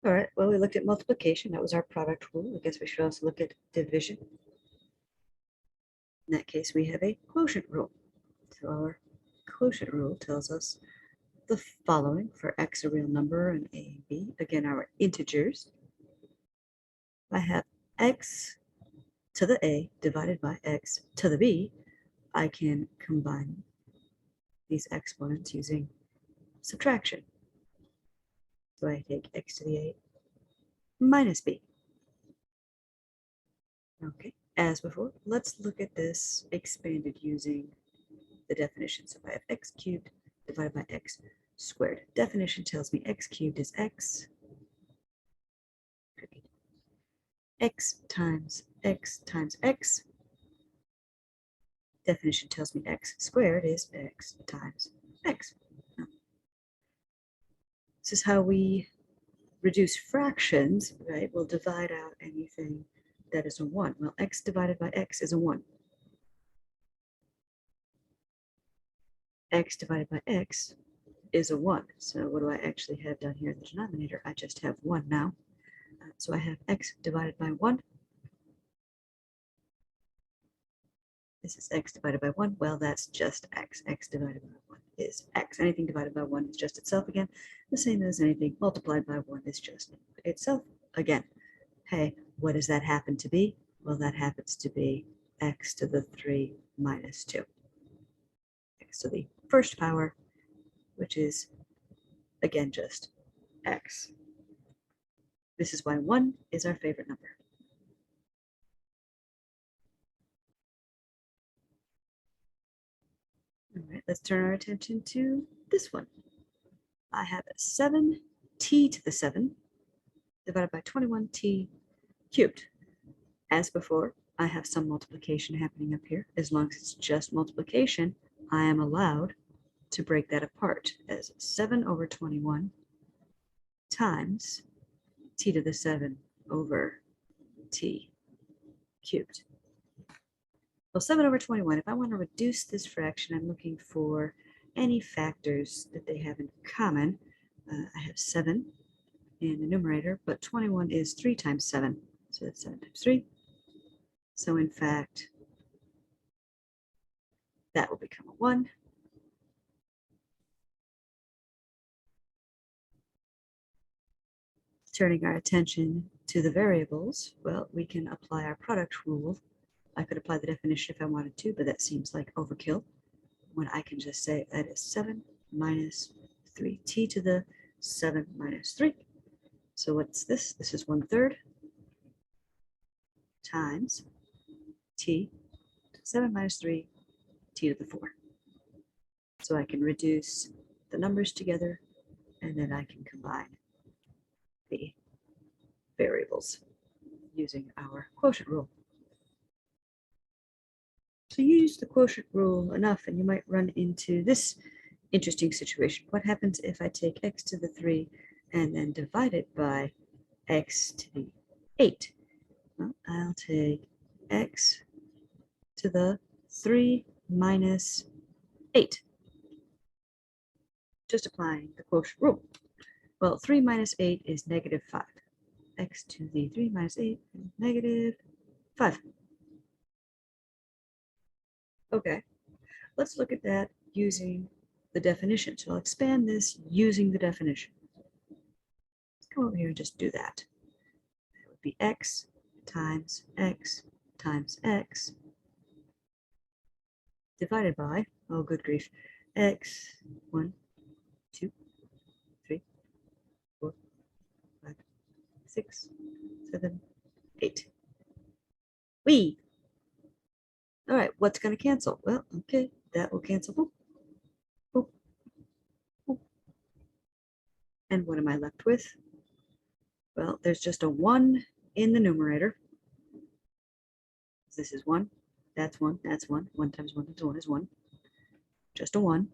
All right, well, we looked at multiplication. That was our product rule. I guess we should also look at division. In that case, we have a quotient rule. So our quotient rule tells us the following for x, a real number, and a, b. Again, our integers. I have x to the a divided by x to the b. I can combine these exponents using subtraction. So I take x to the a minus b. Okay, as before, let's look at this expanded using the definition. So if I have x cubed divided by x squared. Definition tells me x cubed is x. X times x times x. Definition tells me x squared is x times x. Now, this is how we reduce fractions, right? We'll divide out anything that is a 1. Well, x divided by x is a 1. X divided by x is a 1. So what do I actually have down here in the denominator? I just have 1 now. So I have x divided by 1. This is x divided by 1. Well, that's just x. X divided by 1 is x. Anything divided by 1 is just itself again. The same as anything multiplied by 1 is just itself again. Hey, what does that happen to be? Well, that happens to be x to the 3 minus 2. X to the first power, which is, again, just x. This is why 1 is our favorite number. All right, let's turn our attention to this one. I have 7t to the 7 divided by 21t cubed. As before, I have some multiplication happening up here. As long as it's just multiplication, I am allowed to break that apart as 7 over 21 times t to the 7 over t cubed. Well, 7 over 21, if I want to reduce this fraction, I'm looking for any factors that they have in common. I have 7 in the numerator, but 21 is 3 times 7. So that's 7 times 3. So in fact, that will become a 1. Turning our attention to the variables, well, we can apply our product rule. I could apply the definition if I wanted to, but that seems like overkill, when I can just say that is 7 minus 3t to the 7 minus 3. So what's this? This is 1/3 times t to the 7 minus 3 t to the 4. So I can reduce the numbers together, and then I can combine the variables using our quotient rule. So you use the quotient rule enough and you might run into this interesting situation. What happens if I take x to the 3 and then divide it by x to the 8? Well, I'll take x to the 3 minus 8. Just applying the quotient rule. Well, 3 minus 8 is negative 5. X to the 3 minus 8 is negative 5. Okay, let's look at that using the definition. So I'll expand this using the definition. Let's come over here and just do that. That would be x times x times x divided by, oh good grief, x, 1, 2, 3, 4, 5, 6, 7, 8. Whee! All right, what's going to cancel? Well, okay, that will cancel. Boop, boop, boop. And what am I left with? Well, there's just a 1 in the numerator. This is 1, that's 1, that's 1. 1 times 1 times 1 is 1. Just a 1.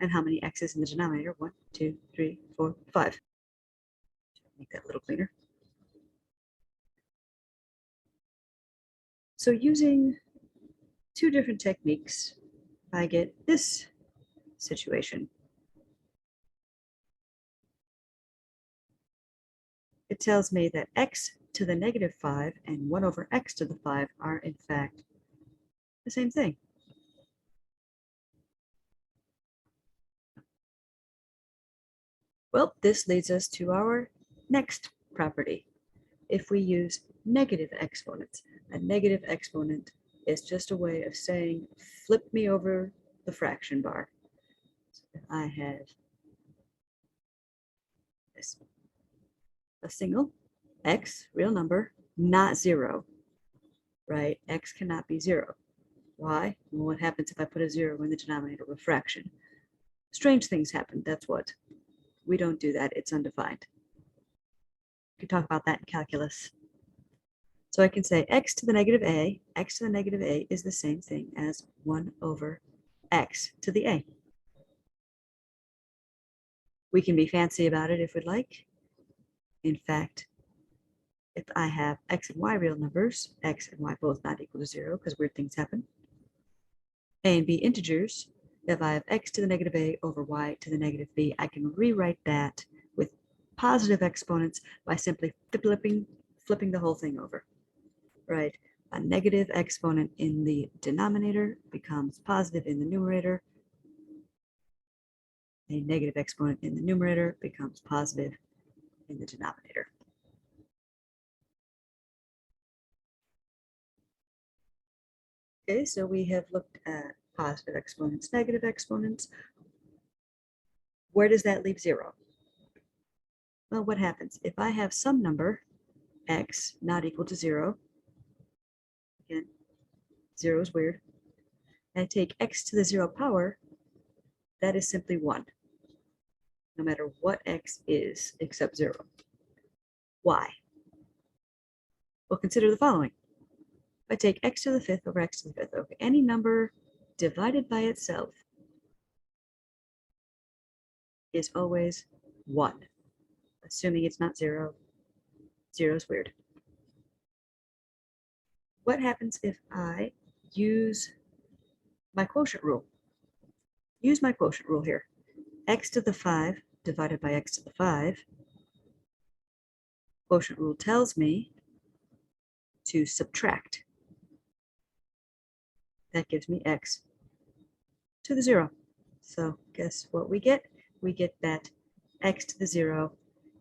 And how many x's in the denominator? 1, 2, 3, 4, 5. Make that a little cleaner. So using 2 different techniques, I get this situation. it tells me that x to the negative 5 and 1 over x to the 5 are in fact the same thing. Well, this leads us to our next property. If we use negative exponents, a negative exponent is just a way of saying flip me over the fraction bar. So if I have this, a single x, real number, not 0, right? X cannot be 0. Why? Well, what happens if I put a 0 in the denominator of a fraction? Strange things happen, that's what. We don't do that, it's undefined. We can talk about that in calculus. So I can say x to the negative a, x to the negative a is the same thing as 1 over x to the a. We can be fancy about it if we'd like. In fact, if I have x and y real numbers, x and y both not equal to 0 because weird things happen, a and b integers, if I have x to the negative a over y to the negative b, I can rewrite that with positive exponents by simply flipping the whole thing over, right? A negative exponent in the denominator becomes positive in the numerator. A negative exponent in the numerator becomes positive in the denominator. Okay, so we have looked at positive exponents, negative exponents. Where does that leave 0? Well, what happens? If I have some number, x, not equal to 0, again, 0 is weird, and I take x to the 0 power, that is simply 1, no matter what x is except 0. Why? Well, consider the following. If I take x to the 5th over x to the 5th, okay, any number divided by itself is always 1, assuming it's not 0. 0 is weird. What happens if I use my quotient rule? Use my quotient rule here. X to the 5 divided by x to the 5. Quotient rule tells me to subtract. That gives me x to the 0. So guess what we get? We get that x to the 0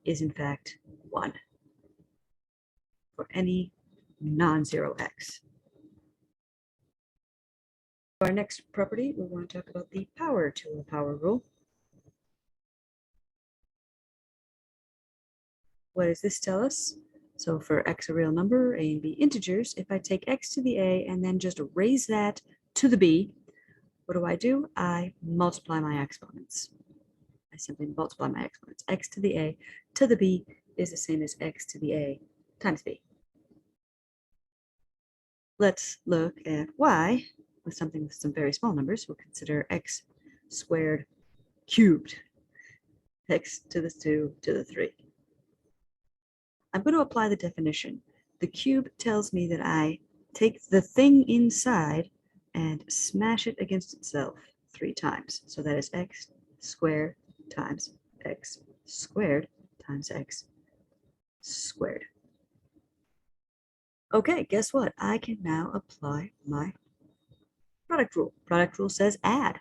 is in fact 1 for any non-zero x. For our next property, we want to talk about the power to a power rule. What does this tell us? So for x a real number, a and b integers, if I take x to the a and then just raise that to the b, what do? I multiply my exponents. I simply multiply my exponents. X to the a to the b is the same as x to the a times b. Let's look at y with something with some very small numbers. We'll consider x squared cubed, x to the 2 to the 3. I'm going to apply the definition. The cube tells me that I take the thing inside and smash it against itself 3 times. So that is x squared times x squared times x squared. Okay, guess what? I can now apply my product rule. Product rule says add.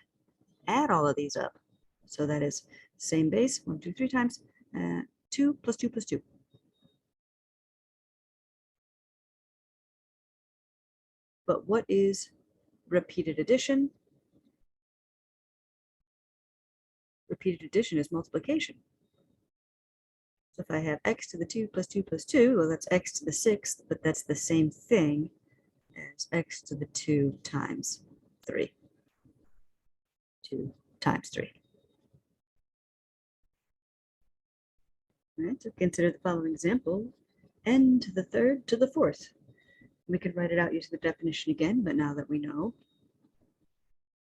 Add all of these up. So that is same base, 1, 2, 3 times 2 plus 2 plus 2. But what is repeated addition? Repeated addition is multiplication. So if I have x to the 2 plus 2 plus 2, well, that's x to the 6th, but that's the same thing as x to the 2 times 3. 2 times 3. All right, so consider the following example, n to the 3rd to the 4th. We could write it out using the definition again, but now that we know,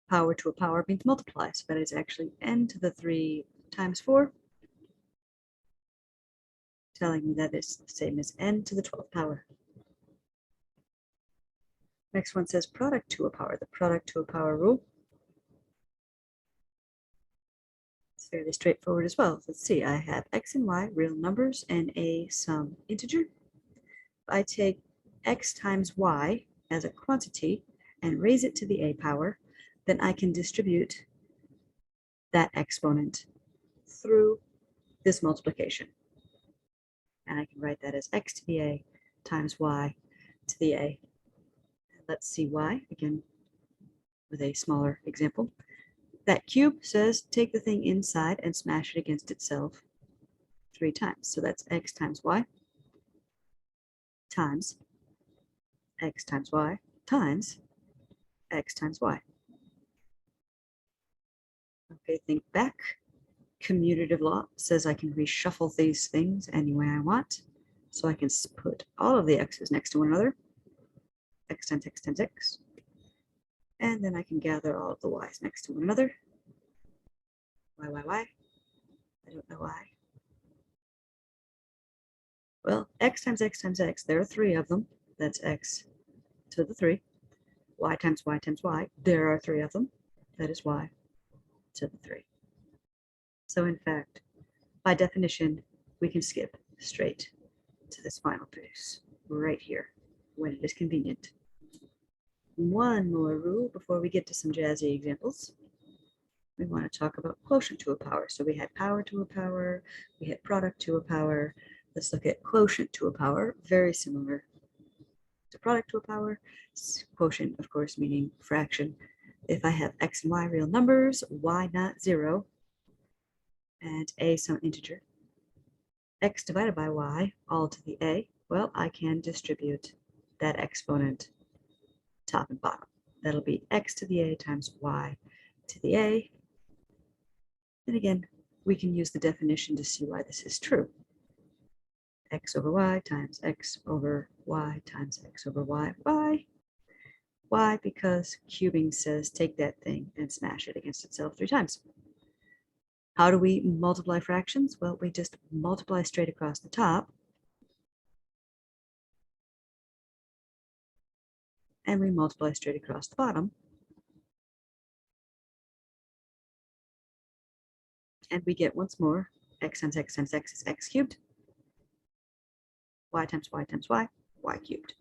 power to a power means multiply, so that is actually n to the 3 times 4, telling me that is the same as n to the 12th power. Next one says product to a power, the product to a power rule. fairly straightforward as well. Let's see, I have x and y, real numbers, and a some integer. I take x times y as a quantity and raise it to the a power, then I can distribute that exponent through this multiplication. And I can write that as x to the a times y to the a. Let's see why, again, with a smaller example. That cube says take the thing inside and smash it against itself 3 times. So that's x times y times x times y times x times y. Okay, think back. Commutative law says I can reshuffle these things any way I want. So I can put all of the x's next to one another. X times x times x. And then I can gather all of the y's next to one another. Y. I don't know why. Well, x times x times x, there are 3 of them. That's x to the 3. Y times y times y, there are 3 of them. That is y to the 3. So in fact, by definition, we can skip straight to this final produce right here when it is convenient. One more rule before we get to some jazzy examples. We want to talk about quotient to a power. So we had power to a power, we had product to a power. Let's look at quotient to a power, very similar to product to a power. Quotient, of course, meaning fraction. If I have x and y real numbers, y not 0, and a some integer, x divided by y all to the a, well, I can distribute that exponent top and bottom. That'll be x to the a times y to the a. And again, we can use the definition to see why this is true. X over y times x over y times x over y. Why? Why? Because cubing says take that thing and smash it against itself 3 times. How do we multiply fractions? Well, we just multiply straight across the top. And we multiply straight across the bottom. And we get once more x times x times x is x cubed. Y times y times y, y cubed.